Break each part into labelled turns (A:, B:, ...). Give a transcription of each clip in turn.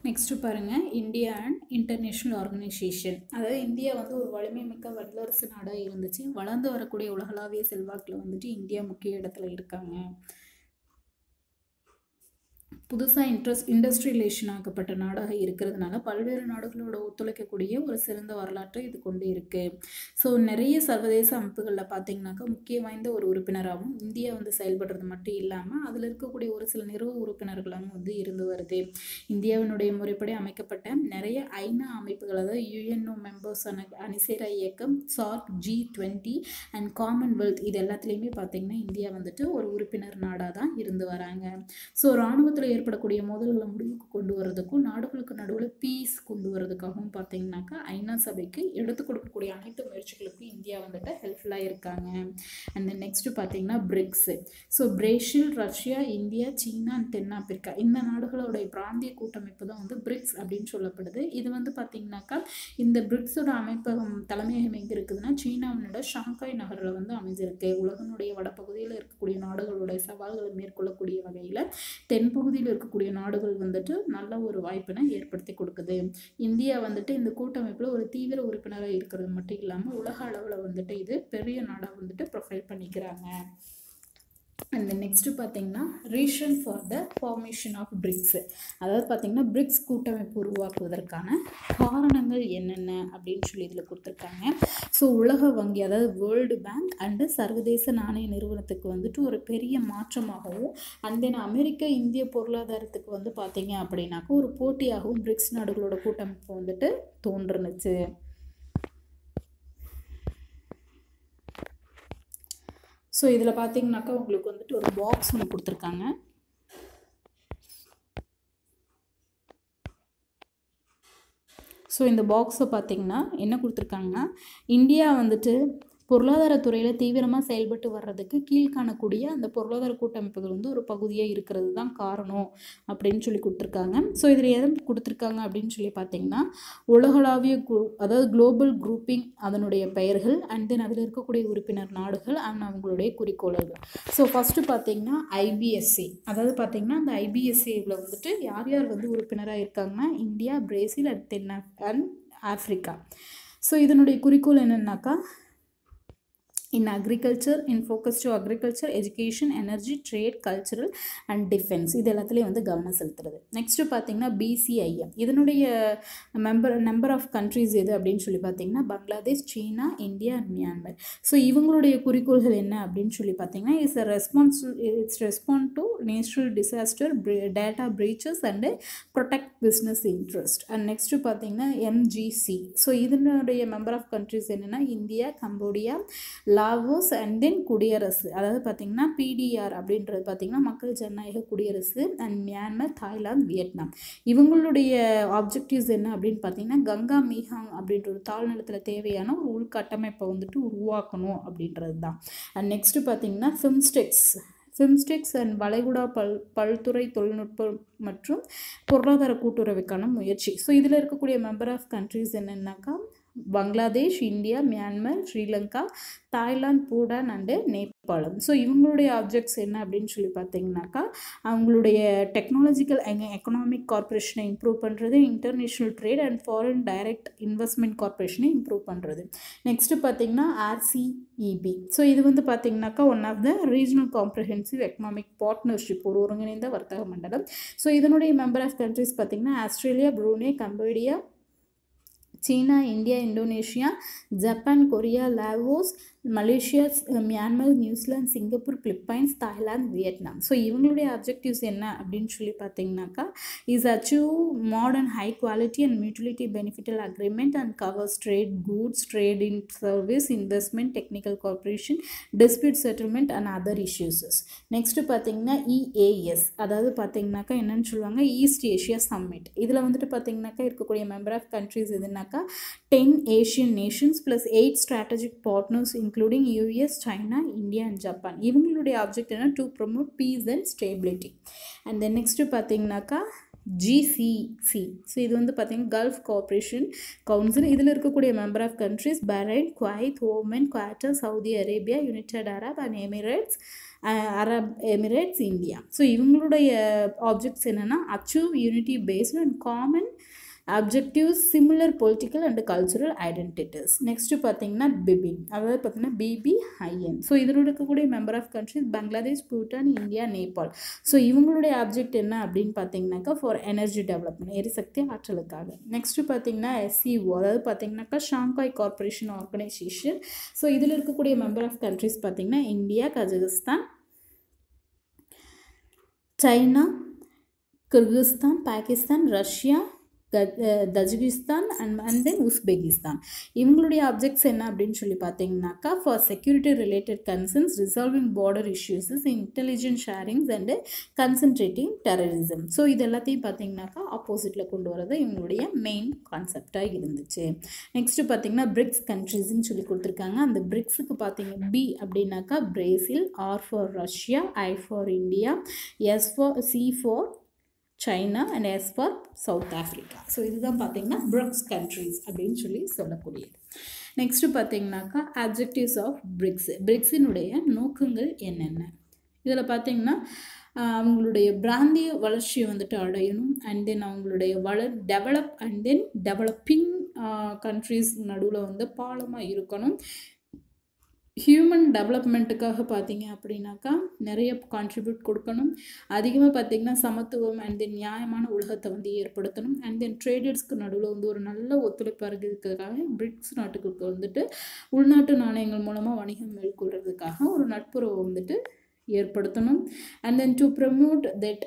A: Next பாருங்கள் India and international organisation. அதாவது India வந்து ஒரு வலிமை மிக்க வல்லரசு நாடாக இருந்துச்சு. வளர்ந்து வரக்கூடிய உலகளாவிய செல்வாக்கில் வந்துட்டு இந்தியா முக்கிய இடத்துல இருக்காங்க. புதுசாக இண்டஸ்ட்ரியலைசேஷன் ஆக்கப்பட்ட நாடாக இருக்கிறதுனால பல்வேறு நாடுகளோட ஒத்துழைக்கக்கூடிய ஒரு சிறந்த வரலாற்றை இது கொண்டு இருக்குது. ஸோ நிறைய சர்வதேச அமைப்புகளில் பார்த்திங்கனாக்கா முக்கிய வாய்ந்த ஒரு உறுப்பினராகவும் இந்தியா வந்து செயல்படுறது மட்டும் இல்லாமல் அதில் இருக்கக்கூடிய ஒரு சில நிறுவ உறுப்பினர்களாகவும் வந்து இருந்து வருது. இந்தியாவினுடைய முறைப்படி அமைக்கப்பட்ட நிறைய ஐநா அமைப்புகள், அதாவது யுஎன்ஓ மெம்பர்ஸ் அணிசேரா இயக்கம், சார்க், G20 அண்ட் காமன்வெல்த், இது எல்லாத்துலேயுமே பார்த்திங்கன்னா இந்தியா வந்துட்டு ஒரு உறுப்பினர் நாடாக தான் இருந்து வராங்க. ஸோ இராணுவத்தில் ஏற்படக்கூடிய மோதல்களை முடிவுக்கு கொண்டு வரதுக்கும் நாடுகளுக்கு நடுவில் பீஸ் கொண்டு வரதுக்காகவும் பார்த்தீங்கன்னாக்கா ஐநா சபைக்கு எடுத்து கொடுக்கக்கூடிய அனைத்து முயற்சிகளுக்கும் இந்தியா வந்துட்டு ஹெல்ப்ஃபுல்லாக இருக்காங்க. அண்ட் நெக்ஸ்ட்டு பார்த்தீங்கன்னா bricks. So Brazil, Russia, India, China and தென்னாப்பிரிக்கா, இந்த நாடுகளோடைய பிராந்திய கூட்டமைப்பு தான் வந்து பிரிக்ஸ் அப்படின்னு சொல்லப்படுது. இது வந்து பார்த்தீங்கன்னாக்கா இந்த பிரிக்ஸோட அமைப்பகம் தலைமையகம் எங்கே இருக்குதுன்னா சீனாவினோட ஷாங்காய் நகரில் வந்து அமைஞ்சிருக்கு. உலகனுடைய வடப்பகுதியில் இருக்கக்கூடிய நாடுகளுடைய சவால்களை மேற்கொள்ளக்கூடிய வகையில் தென்பகுதியில் இருக்கக்கூடிய நாடுகள் வந்துட்டு நல்ல ஒரு வாய்ப்பினை ஏற்படுத்தி கொடுக்குது. இந்தியா வந்துட்டு இந்த கூட்டமைப்பில் ஒரு தீவிர உறுப்பினராக இருக்கிறது மட்டும் இல்லாமல் உலக அளவில் வந்துட்டு இது பெரிய நாடாக வந்துட்டு ப்ரொஃபைல் பண்ணிக்கிறாங்க. அண்ட் நெக்ஸ்ட்டு பார்த்தீங்கன்னா reason for the formation of BRICS. அதாவது பார்த்தீங்கன்னா பிரிக்ஸ் கூட்டமைப்பு உருவாக்குவதற்கான காரணங்கள் என்னென்ன அப்படின்னு சொல்லி இதில் கொடுத்துருக்காங்க. ஸோ உலக வங்கி, அதாவது வேர்ல்டு பேங்க் அண்டு சர்வதேச நாணய நிறுவனத்துக்கு வந்துட்டு ஒரு பெரிய மாற்றமாகவும் அண்ட் தென் அமெரிக்க இந்திய பொருளாதாரத்துக்கு வந்து பார்த்தீங்க அப்படின்னாக்கா ஒரு போட்டியாகவும் பிரிக்ஸ் நாடுகளோட கூட்டமைப்பு வந்துட்டு தோன்றுனுச்சு. ஸோ இதில் பார்த்தீங்கன்னாக்கா உங்களுக்கு வந்துட்டு ஒரு பாக்ஸ் ஒன்று கொடுத்துருக்காங்க. ஸோ இந்த பாக்ஸை பார்த்தீங்கன்னா என்ன கொடுத்துருக்காங்கன்னா இந்தியா வந்துட்டு பொருளாதாரத்துறையில் தீவிரமாக செயல்பட்டு வர்றதுக்கு கீழ்காணக்கூடிய அந்த பொருளாதார கூட்டமைப்புகள் வந்து ஒரு பகுதியாக இருக்கிறது தான் காரணம் அப்படின்னு சொல்லி கொடுத்துருக்காங்க. ஸோ இதில் எதை கொடுத்துருக்காங்க அப்படின்னு சொல்லி பார்த்தீங்கன்னா உலகளாவிய அதாவது குளோபல் குரூப்பிங், அதனுடைய பெயர்கள் அண்ட் தென் அதில் இருக்கக்கூடிய உறுப்பினர் நாடுகள் அண்ட் அவங்களுடைய குறிக்கோள்கள். ஸோ ஃபஸ்ட்டு பார்த்தீங்கன்னா IBSA, அதாவது பார்த்தீங்கன்னா அந்த IBSAவில் வந்துட்டு யார் யார் வந்து உறுப்பினராக இருக்காங்கன்னா India, Brazil and Africa. So இதனுடைய குறிக்கோள் என்னென்னாக்கா in agriculture, in focus to agriculture, education, energy, trade, cultural and defense, இது எல்லாத்துலேயும் வந்து கவனம் செலுத்துறது. நெக்ஸ்ட்டு பார்த்தீங்கன்னா BCIM, இதனுடைய நம்பர் ஆஃப் கண்ட்ரிஸ் எது அப்படின்னு சொல்லி பார்த்தீங்கன்னா பங்களாதேஷ், சீனா, இந்தியா அண்ட் மியான்மர். ஸோ இவங்களுடைய குறிக்கோள்கள் என்ன அப்படின்னு சொல்லி பார்த்தீங்கன்னா it's respond to natural disaster, data preaches and protect business interest. And next பார்த்தீங்கன்னா MGC. ஸோ இதனுடைய மெம்பர் ஆஃப் கண்ட்ரிஸ் என்னென்னா India, Cambodia, Laos and then குடியரசு, அதாவது பார்த்திங்கன்னா PDR அப்படின்றது பார்த்திங்கன்னா மக்கள் ஜனநாயக குடியரசு அண்ட் மியான்மர், தாய்லாந்து, வியட்நாம். இவங்களுடைய ஆப்ஜெக்டிவ்ஸ் என்ன அப்படின்னு பார்த்திங்கன்னா கங்கா மீஹாங் அப்படின்ற ஒரு தாழ்நிலத்தில் தேவையான ஒரு உள்கட்டமைப்பை வந்துட்டு உருவாக்கணும் அப்படின்றது தான். அண்ட் நெக்ஸ்ட்டு பார்த்திங்கன்னா ஃபிம்ஸ்டெக்ஸ் அண்ட் வளைகுடா பல்துறை தொழில்நுட்பம் மற்றும் பொருளாதார கூட்டுறவுக்கான முயற்சி. ஸோ இதில் இருக்கக்கூடிய மெம்பர் ஆஃப் கண்ட்ரிஸ் என்னென்னாக்கா Bangladesh, India, Myanmar, Sri Lanka, Thailand, Bhutan and Nepal. So இவங்களுடைய ஆப்ஜெக்ட்ஸ் என்ன அப்படின்னு சொல்லி பார்த்தீங்கன்னாக்கா அவங்களுடைய டெக்னாலஜிக்கல் எக்கனாமிக் கார்பரேஷனை இம்ப்ரூவ் பண்ணுறது, international trade and foreign direct investment கார்பரேஷனை இம்ப்ரூவ் பண்ணுறது. நெக்ஸ்ட்டு பார்த்தீங்கன்னா RCEP. ஸோ இது வந்து பார்த்தீங்கன்னாக்கா one of the regional comprehensive economic partnership, ஒரு ஒருங்கிணைந்த வர்த்தக மண்டலம். ஸோ இதனுடைய மெம்பர் ஆஃப் கண்ட்ரிஸ் பார்த்தீங்கன்னா Australia, Brunei, Cambodia, China, India, Indonesia, Japan, Korea, Laos, Malaysia, Myanmar, New Zealand, Singapore, Philippines, Thailand, Vietnam. So இவங்களுடைய அப்ஜெக்டிவ்ஸ் என்ன அப்படின்னு சொல்லி பார்த்தீங்கன்னாக்கா is achieve modern high quality and mutuality beneficial agreement and covers trade goods, trade in service, investment, technical corporation, dispute settlement and other issues. Next பார்த்தீங்கன்னா EAS, அதாவது பார்த்தீங்கன்னாக்கா என்னென்னு சொல்லுவாங்க ஈஸ்ட் ஏஷியா சம்மிட். இதில் வந்துட்டு பார்த்தீங்கன்னாக்கா இருக்கக்கூடிய மெம்பர் ஆஃப் கண்ட்ரிஸ் எதுனாக்கா 10 Asian nations plus 8 strategic partners including US, China, India and Japan. இவங்களுடைய ஆப்ஜெக்ட் என்ன to promote peace and stability. And then next பார்த்தீங்கன்னாக்கா GCC. ஸோ இது வந்து பார்த்திங்கன்னா கல்ஃப் கோஆப்ரேஷன் கவுன்சில். இதில் இருக்கக்கூடிய member of countries Bahrain, Kuwait, Oman, Qatar, Saudi Arabia, United Arab and Emirates, Arab Emirates, India. So இவங்களுடைய objects என்னென்னா achieve unity based and common objectives, similar political and cultural identities. Next பார்த்தீங்கன்னா BBIN, அதாவது பார்த்தீங்கன்னா BBIN. So இதில் இருக்கக்கூடிய member of countries Bangladesh, Bhutan, India, Nepal. So இவங்களுடைய object என்ன அப்படின்னு பார்த்தீங்கன்னாக்கா ஃபார் எனர்ஜி டெவலப்மெண்ட், எரிசக்தி ஆற்றலுக்காக. நெக்ஸ்ட்டு பார்த்தீங்கன்னா SCO, அதாவது பார்த்தீங்கன்னாக்கா ஷாங்காய் கார்பரேஷன் ஆர்கனைசேஷன். ஸோ இதில் இருக்கக்கூடிய மெம்பர் ஆஃப் கண்ட்ரிஸ் பார்த்தீங்கன்னா India, Kazakhstan, China, Kyrgyzstan, Pakistan, Russia, Tajikistan and then Uzbekistan. இவங்களுடைய ஆப்ஜெக்ட்ஸ் என்ன அப்படின்னு சொல்லி பார்த்தீங்கன்னாக்கா for security related concerns, resolving border issues, intelligent sharings and concentrating terrorism. So இது எல்லாத்தையும் பார்த்தீங்கன்னாக்கா ஆப்போசிட்டில் கொண்டு வரது இவங்களுடைய மெயின் கான்செப்டாக இருந்துச்சு. நெக்ஸ்ட்டு பார்த்தீங்கன்னா பிரிக்ஸ் கண்ட்ரிஸ்ன்னு சொல்லி கொடுத்துருக்காங்க. அந்த பிரிக்ஸுக்கு பார்த்தீங்க B அப்படின்னாக்கா Brazil, R for Russia, I for India, C for China and S for south Africa. So இதுதான் பார்த்தீங்கன்னா பிரிக்ஸ் கண்ட்ரிஸ் அப்படின்னு சொல்லி சொல்லக்கூடியது. நெக்ஸ்ட்டு பார்த்தீங்கன்னாக்கா அப்ஜெக்டிவ்ஸ் ஆஃப் பிரிக்ஸ். பிரிக்ஸினுடைய நோக்கங்கள் என்னென்ன? இதில் பார்த்தீங்கன்னா அவங்களுடைய பிராந்திய வளர்ச்சியை வந்துட்டு அடையணும், அண்ட் தென் அவங்களுடைய develop and then developing countries நடுவில் வந்து பாலமாக இருக்கணும். ஹியூமன் டெவலப்மெண்ட்டுக்காக பார்த்தீங்க அப்படின்னாக்கா நிறைய கான்ட்ரிபியூட் கொடுக்கணும். அதிகமாக பார்த்திங்கன்னா சமத்துவம் அண்ட் தென் நியாயமான உலகத்தை வந்து ஏற்படுத்தணும். அண்ட் தென் ட்ரேடர்ஸ்க்கு நடுவில் வந்து ஒரு நல்ல ஒத்துழைப்பாக இருக்கிறதுக்காக பிரிக்ஸ் நாட்டுக்கு வந்துட்டு உள்நாட்டு நாணயங்கள் மூலமாக வணிகம் மேற்கொள்கிறதுக்காக ஒரு நட்புறவை வந்துட்டு ஏற்படுத்தணும். And then to promote that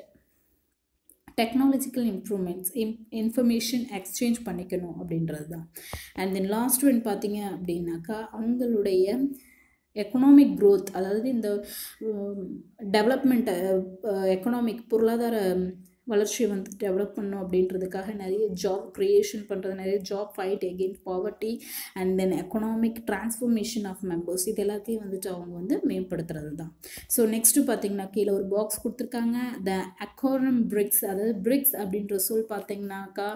A: technological improvements, information exchange பண்ணிக்கணும் அப்படின்றது தான். அண்ட் தென் லாஸ்ட் ஒன் பார்த்தீங்க அப்படின்னாக்கா அவங்களுடைய எக்கனாமிக் க்ரோத், அதாவது இந்த டெவலப்மெண்ட்டை எக்கனாமிக் பொருளாதார வளர்ச்சியை வந்து டெவலப் பண்ணணும் அப்படின்றதுக்காக நிறைய ஜாப் க்ரியேஷன் பண்ணுறது, நிறைய job fight against poverty and then economic transformation of members, இது எல்லாத்தையும் வந்துட்டு அவங்க வந்து மேம்படுத்துறது தான். ஸோ நெக்ஸ்ட்டு பார்த்தீங்கன்னா கீழே ஒரு பாக்ஸ் கொடுத்துருக்காங்க. த அக்காரம் பிரிக்ஸ், அதாவது பிரிக்ஸ் அப்படின்ற சொல் பார்த்தீங்கன்னாக்கா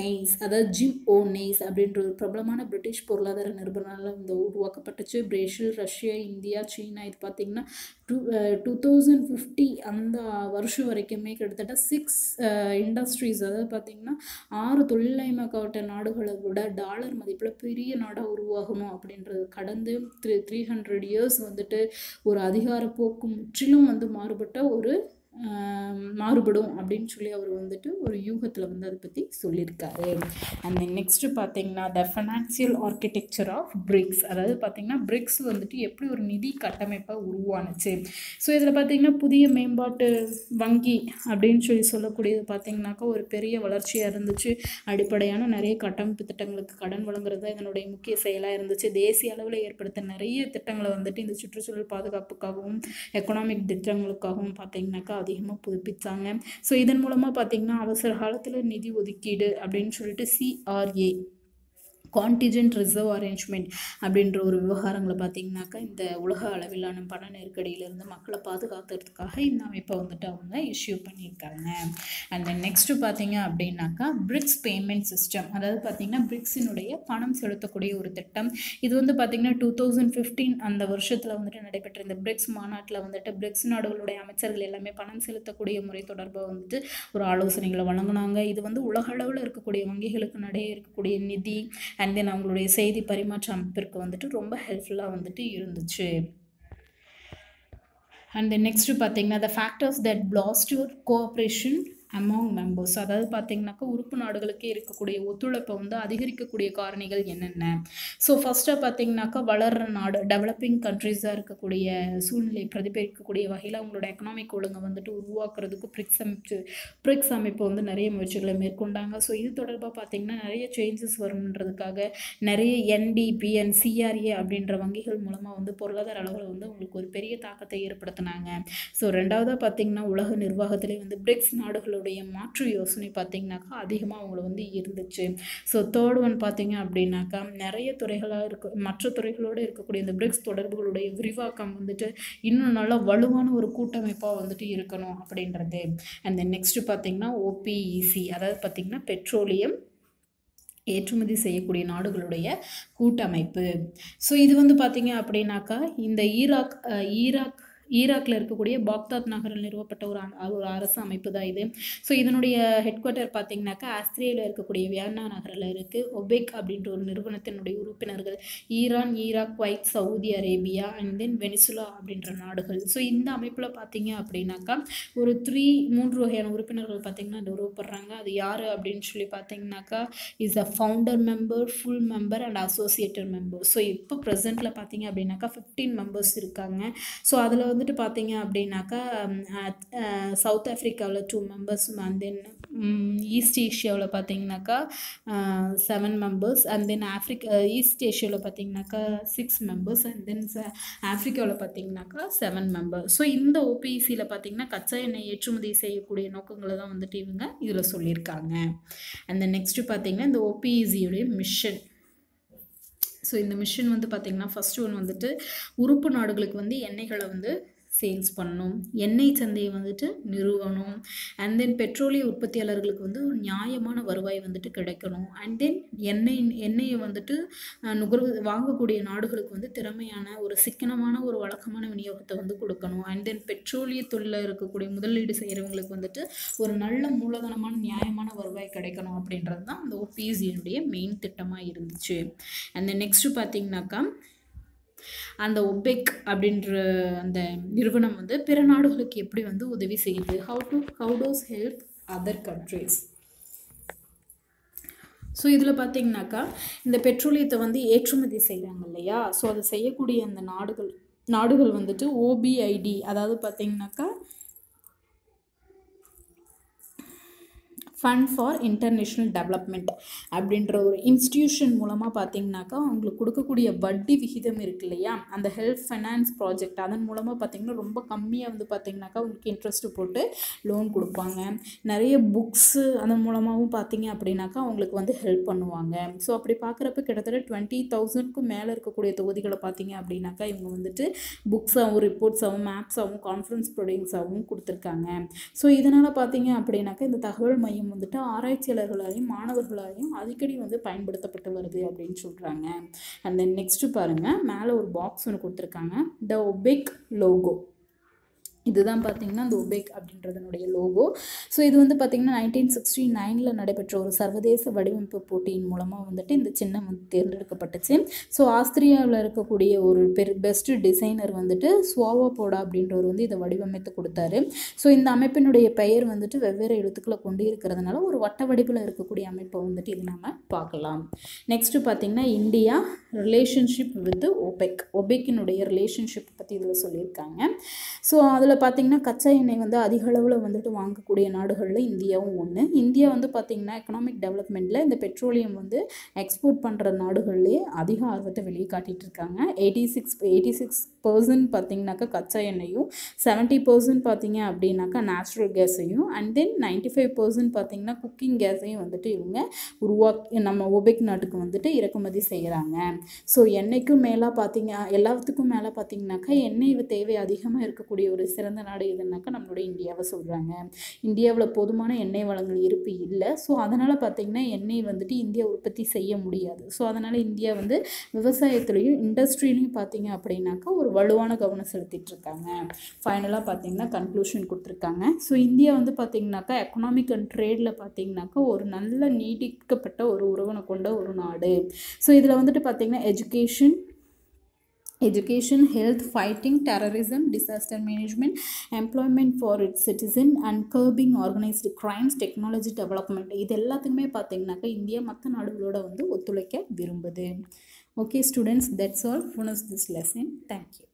A: நெய்ஸ், அதாவது ஜிம் நெய்ஸ் அப்படின்ற ஒரு பிரபலமான பிரிட்டிஷ் பொருளாதார நிறுவனத்தால் வந்து உருவாக்கப்பட்டுச்சு. பிரேசில், ரஷ்யா, இந்தியா, சீனா, இது பார்த்திங்கன்னா 2050 அந்த வருஷம் வரைக்குமே கிட்டத்தட்ட 6 இண்டஸ்ட்ரீஸ், அதாவது பார்த்திங்கன்னா 6 தொழில்மயமாக்கப்பட்ட நாடுகளை விட டாலர் மதிப்பில் பெரிய நாடாக உருவாகணும் அப்படின்றது கடந்து 300 இயர்ஸ் வந்துட்டு ஒரு அதிகார போக்கு முற்றிலும் வந்து மாறுபடும் அப்படின்னு சொல்லி அவர் வந்துட்டு ஒரு யூகத்தில் வந்து அதை பற்றி சொல்லியிருக்காரு. அண்ட் தென் நெக்ஸ்ட்டு பார்த்தீங்கன்னா த ஃபினான்சியல் ஆர்கிடெக்சர் ஆஃப் பிரிக்ஸ், அதாவது பார்த்திங்கன்னா பிரிக்ஸ் வந்துட்டு எப்படி ஒரு நிதி கட்டமைப்பாக உருவானுச்சு. ஸோ இதில் பார்த்திங்கன்னா புதிய மேம்பாட்டு வங்கி அப்படின்னு சொல்லக்கூடியது பார்த்திங்கனாக்கா ஒரு பெரிய வளர்ச்சியாக இருந்துச்சு. அடிப்படையான நிறைய கட்டமைப்பு திட்டங்களுக்கு கடன் வழங்குறது தான் இதனுடைய முக்கிய செயலாக இருந்துச்சு. தேசிய அளவில் ஏற்படுத்த நிறைய திட்டங்களை வந்துட்டு இந்த சுற்றுச்சூழல் பாதுகாப்புக்காகவும் எக்கனாமிக் திட்டங்களுக்காகவும் பார்த்திங்கனாக்கா அதிகமாக புதுப்பித்தாங்க. ஸோ இதன் மூலமாக பார்த்திங்கன்னா அவசர காலத்தில் நிதி ஒதுக்கீடு அப்படின்னு சொல்லிட்டு CRA கான்டிஜென்ட் ரிசர்வ் அரேஞ்ச்மெண்ட் அப்படின்ற ஒரு விவகாரங்களை பார்த்திங்கனாக்கா இந்த உலக அளவிலான பண நெருக்கடியிலேருந்து மக்களை பாதுகாக்கிறதுக்காக இந்த அமைப்பை வந்துட்டு அவங்க இஷ்யூ பண்ணியிருக்காங்க. அண்ட் தென் நெக்ஸ்ட்டு பார்த்திங்க அப்படின்னாக்கா பிரிக்ஸ் பேமெண்ட் சிஸ்டம், அதாவது பார்த்திங்கன்னா பிரிக்ஸினுடைய பணம் செலுத்தக்கூடிய ஒரு திட்டம். இது வந்து பார்த்திங்கன்னா 2015 அந்த வருஷத்தில் வந்துட்டு நடைபெற்ற இந்த பிரிக்ஸ் மாநாட்டில் வந்துட்டு பிரிக்ஸ் நாடுகளுடைய அமைச்சர்கள் எல்லாமே பணம் செலுத்தக்கூடிய முறை தொடர்பாக வந்துட்டு ஒரு ஆலோசனைகளை வழங்கினாங்க. இது வந்து உலக அளவில் இருக்கக்கூடிய வங்கிகளுக்கு நடையே இருக்கக்கூடிய நிதி அண்ட் தென் அவங்களுடைய செய்தி பரிமாற்ற அமைப்பிற்கு வந்துட்டு ரொம்ப ஹெல்ப்ஃபுல்லாக வந்துட்டு இருந்துச்சு. அண்ட் தென் நெக்ஸ்ட்டு பார்த்தீங்கன்னா the factors that plaster cooperation among members, அதாவது பார்த்திங்கனாக்கா உறுப்பு நாடுகளுக்கே இருக்கக்கூடிய ஒத்துழைப்பை வந்து அதிகரிக்கக்கூடிய காரணிகள் என்னென்ன. ஸோ ஃபஸ்ட்டாக பார்த்திங்கனாக்கா வளர்கிற நாடு டெவலப்பிங் கண்ட்ரீஸாக இருக்கக்கூடிய சூழ்நிலை பிரதிபலிக்கக்கூடிய வகையில் அவங்களோட எக்கனாமிக் ஒழுங்கை வந்துட்டு உருவாக்குறதுக்கு பிரிக்ஸ் அமைப்பு வந்து நிறைய முயற்சிகளை மேற்கொண்டாங்க. ஸோ இது தொடர்பாக பார்த்திங்கன்னா நிறைய சேஞ்சஸ் வரும்ன்றதுக்காக நிறைய NDB and CRA அப்படின்ற வங்கிகள் மூலமாக வந்து பொருளாதார அளவில் வந்து உங்களுக்கு ஒரு பெரிய தாக்கத்தை ஏற்படுத்தினாங்க. ஸோ ரெண்டாவதாக பார்த்திங்கன்னா உலக நிர்வாகத்திலே வந்து பிரிக்ஸ் நாடுகளோட நாடுகளுடைய மாற்று யோசனை பார்த்திங்கனாக்கா அதிகமாக அவங்கள வந்து இருந்துச்சு. ஸோ தேர்ட் ஒன் பார்த்திங்க அப்படின்னாக்கா நிறைய துறைகளாக மற்ற துறைகளோடு இருக்கக்கூடிய இந்த பிரிக்ஸ் தொடர்புகளுடைய விரிவாக்கம் வந்துட்டு இன்னும் நல்லா வலுவான ஒரு கூட்டமைப்பாக வந்துட்டு இருக்கணும் அப்படின்றது. அண்ட் தென் நெக்ஸ்ட்டு பார்த்திங்கன்னா ஓபிஇசி, அதாவது பார்த்திங்கன்னா பெட்ரோலியம் ஏற்றுமதி செய்யக்கூடிய நாடுகளுடைய கூட்டமைப்பு. ஸோ இது வந்து பார்த்திங்க அப்படின்னாக்கா இந்த ஈராக்கில் இருக்கக்கூடிய பாக்தாத் நகரில் நிறுவப்பட்ட ஒரு அரசு அமைப்பு தான் இது. ஸோ இதனுடைய ஹெட் குவார்ட்டர் பார்த்திங்கனாக்கா ஆஸ்திரேலியாவில் இருக்கக்கூடிய வியன்னா நகரில் இருக்குது. ஒபெக் அப்படின்ற ஒரு நிறுவனத்தினுடைய உறுப்பினர்கள் Iran, Iraq, Kuwait, Saudi Arabia and then Venezuela அப்படின்ற நாடுகள். ஸோ இந்த அமைப்பில் பார்த்திங்க அப்படின்னாக்கா ஒரு 3 வகையான உறுப்பினர்கள் பார்த்திங்கன்னா நிறுவப்படுறாங்க. அது யார் அப்படின்னு சொல்லி பார்த்திங்கனாக்கா is a founder member, full member and associated member. So இப்போ ப்ரெசென்ட்டில் பார்த்திங்க அப்படின்னாக்கா 15 மெம்பர்ஸ் இருக்காங்க. ஸோ அதில் வந்துட்டு பார்த்தீங்க அப்படின்னாக்கா சவுத் ஆஃப்ரிக்காவில் 2 மெம்பர்ஸ் அண்ட் தென் ஈஸ்ட் ஏஷியாவில் பார்த்தீங்கன்னாக்கா 7 மெம்பர்ஸ் அண்ட் தென் ஈஸ்ட் ஏஷியாவில் பார்த்தீங்கன்னாக்கா 6 மெம்பர்ஸ் அண்ட் தென் ஆஃப்ரிக்காவில் பார்த்தீங்கன்னாக்கா 7 மெம்பர்ஸ். ஸோ இந்த ஓபிஇசியில் பார்த்தீங்கன்னா கச்சா எண்ணெய் ஏற்றுமதி செய்யக்கூடிய நோக்கங்களை தான் வந்துட்டு இவங்க இதில் சொல்லியிருக்காங்க. அண்ட் தென் நெக்ஸ்ட்டு பார்த்தீங்கன்னா இந்த ஓபிஇசியுடைய மிஷன். ஸோ இந்த மிஷன் வந்து பார்த்திங்கன்னா ஃபஸ்ட் ஒன் வந்துட்டு உறுப்பு நாடுகளுக்கு வந்து எண்ணெய்களை வந்து சேல்ஸ் பண்ணணும், எண்ணெய் சந்தையை வந்துட்டு நிறுவனம், அண்ட் தென் பெட்ரோலிய உற்பத்தியாளர்களுக்கு வந்து ஒரு நியாயமான வருவாய் வந்துட்டு கிடைக்கணும், அண்ட் தென் எண்ணெயை வந்துட்டு வாங்கக்கூடிய நாடுகளுக்கு வந்து திறமையான ஒரு சிக்கனமான ஒரு வழக்கமான விநியோகத்தை வந்து கொடுக்கணும், அண்ட் தென் பெட்ரோலிய தொழிலில் இருக்கக்கூடிய முதலீடு செய்கிறவங்களுக்கு வந்துட்டு ஒரு நல்ல மூலதனமான நியாயமான வருவாய் கிடைக்கணும் அப்படின்றது தான் அந்த ஓபிஇசியினுடைய மெயின் திட்டமாக இருந்துச்சு. அண்ட் தென் நெக்ஸ்ட்டு பார்த்தீங்கன்னாக்கா அந்த ஒபெக் அப்படின்ற அந்த நிறுவனம் வந்து பிற நாடுகளுக்கு எப்படி வந்து உதவி செய்யுது, how does help other countries. So இதில் பார்த்தீங்கன்னாக்கா இந்த பெட்ரோலியத்தை வந்து ஏற்றுமதி செய்கிறாங்க இல்லையா, ஸோ அதை செய்யக்கூடிய அந்த நாடுகள் வந்துட்டு ஓபிஐடி, அதாவது பார்த்தீங்கன்னாக்கா ஃபண்ட் ஃபார் இன்டர்நேஷ்னல் டெவலப்மெண்ட் அப்படின்ற ஒரு இன்ஸ்டிடியூஷன் மூலமாக பார்த்தீங்கன்னாக்கா அவங்களுக்கு கொடுக்கக்கூடிய வட்டி விகிதம் இருக்கு இல்லையா, அந்த ஹெல்ப் ஃபைனான்ஸ் ப்ராஜெக்ட் அதன் மூலமாக பார்த்தீங்கன்னா ரொம்ப கம்மியாக வந்து பார்த்தீங்கன்னாக்கா அவங்களுக்கு இன்ட்ரெஸ்ட் போட்டு லோன் கொடுப்பாங்க. நிறைய புக்ஸு அதன் மூலமாகவும் பார்த்தீங்க அப்படின்னாக்கா அவங்களுக்கு வந்து ஹெல்ப் பண்ணுவாங்க. ஸோ அப்படி பார்க்குறப்ப கிட்டத்தட்ட 20,000க்கும் மேலே இருக்கக்கூடிய தொகுதிகளை பார்த்தீங்க அப்படின்னாக்கா இவங்க வந்துட்டு புக்ஸாகவும் ரிப்போர்ட்ஸாகவும் மேப்ஸாகவும் கான்ஃபரன்ஸ் ப்ரொடியூஸாகவும் கொடுத்துருக்காங்க. ஸோ இதனால் பார்த்தீங்க அப்படின்னாக்கா இந்த தகவல் மையம் வந்துட்டு ஆராய்ச்சியாளர்களாலையும் மாணவர்களாலையும் அடிக்கடி வந்து பயன்படுத்தப்பட்டு வருது அப்படின்னு சொல்கிறாங்க. அண்ட் தென் நெக்ஸ்ட்டு பாருங்கள், மேலே ஒரு பாக்ஸ் ஒன்று கொடுத்துருக்காங்க, த ஒபெக் லோகோ. இதுதான் பார்த்தீங்கன்னா அந்த ஒபெக் அப்படின்றதனுடைய லோகோ. ஸோ இது வந்து பார்த்திங்கன்னா 1969 நடைபெற்ற ஒரு சர்வதேச வடிவமைப்பு போட்டியின் மூலமாக வந்துட்டு இந்த சின்னம் வந்து தேர்ந்தெடுக்கப்பட்டுச்சு. ஸோ ஆஸ்திரியாவில் இருக்கக்கூடிய ஒரு பெஸ்ட்டு டிசைனர் வந்துட்டு ஸ்வாவோபோடா அப்படின்றவர் வந்து இதை வடிவமைத்து கொடுத்தாரு. ஸோ இந்த அமைப்பினுடைய பெயர் வந்துட்டு வெவ்வேறு எழுத்துக்களை கொண்டு இருக்கிறதுனால ஒரு வட்ட வடிவில் இருக்கக்கூடிய அமைப்பை வந்துட்டு இது நம்ம பார்க்கலாம். நெக்ஸ்ட்டு பார்த்திங்கன்னா இந்தியா ரிலேஷன்ஷிப் வித் ஒபெக்கினுடைய ரிலேஷன்ஷிப் பற்றி இதில் சொல்லியிருக்காங்க. ஸோ அதில் பார்த்திங்கன்னா கச்சா எண்ணெய் வந்து அதிக அளவில் வந்துட்டு வாங்கக்கூடிய நாடுகளில் இந்தியாவும் ஒன்று. இந்தியா வந்து பார்த்திங்கன்னா எக்கனாமிக் டெவலப்மெண்ட்டில் இந்த பெட்ரோலியம் வந்து எக்ஸ்போர்ட் பண்ணுற நாடுகள்லேயே அதிக ஆர்வத்தை வெளியே காட்டிகிட்டு இருக்காங்க. 86% பார்த்திங்கனாக்கா கச்சா எண்ணெயும், 70% பார்த்திங்க அப்படின்னாக்கா நேச்சுரல் கேஸையும், அண்ட் தென் 95% பார்த்திங்கன்னா குக்கிங் கேஸையும் வந்துட்டு இவங்க நம்ம ஒபெக் நாட்டுக்கு வந்துட்டு இறக்குமதி செய்கிறாங்க. ஸோ எண்ணெய்க்கும் மேலே பார்த்திங்க எல்லாத்துக்கும் மேலே பார்த்திங்கனாக்கா எண்ணெய் தேவை அதிகமாக இருக்கக்கூடிய ஒரு சிறந்த நாடு எதுனாக்கா நம்மளுடைய இந்தியாவை சொல்கிறாங்க. இந்தியாவில் போதுமான எண்ணெய் வளங்கள் இருப்பு இல்லை. ஸோ அதனால் பார்த்திங்கன்னா எண்ணெய் வந்துட்டு இந்தியா உற்பத்தி செய்ய முடியாது. ஸோ அதனால் இந்தியா வந்து விவசாயத்துலேயும் இண்டஸ்ட்ரியிலையும் பார்த்திங்க அப்படின்னாக்கா ஒரு வலுவான கவனம் செலுத்திட்டுருக்காங்க. ஃபைனலாக பார்த்திங்கன்னா கன்க்ளூஷன் கொடுத்துருக்காங்க. ஸோ இந்தியா வந்து பார்த்திங்கனாக்கா எக்கனாமிக் அண்ட் ட்ரேடில் பார்த்திங்கனாக்கா ஒரு நல்ல நீடிக்கப்பட்ட ஒரு உறவினை கொண்ட ஒரு நாடு. ஸோ இதில் வந்துட்டு பார்த்திங்கன்னா education, health, fighting terrorism, disaster management, employment for its citizen and curbing organized crimes, technology development, இது எல்லாத்துக்குமே பார்த்தீங்கன்னாக்கா இந்தியா மற்ற நாடுகளோட வந்து ஒத்துழைக்க விரும்புது. Okay students, that's all. Finish this lesson. Thank you.